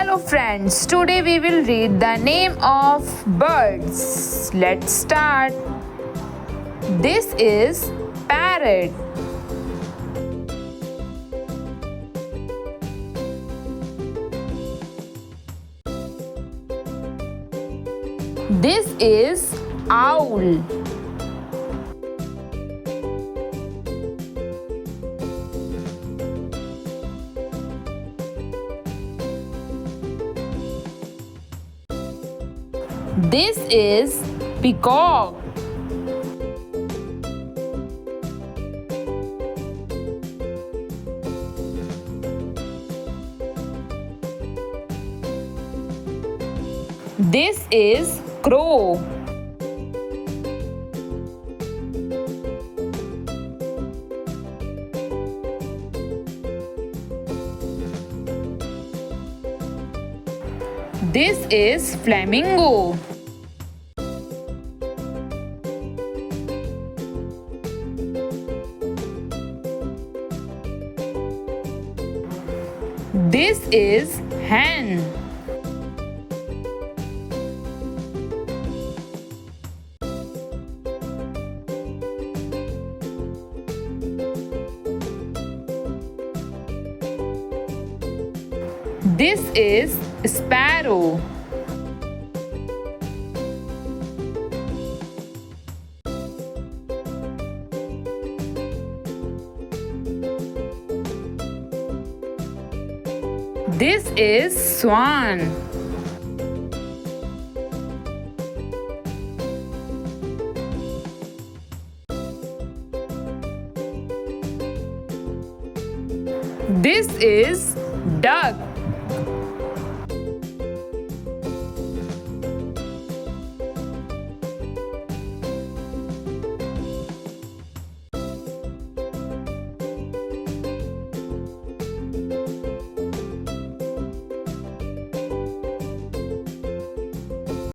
Hello friends, today we will read the name of birds. Let's start. This is parrot. This is owl. This is peacock. This is crow. This is flamingo. This is hen. This is sparrow. This is swan. This is duck.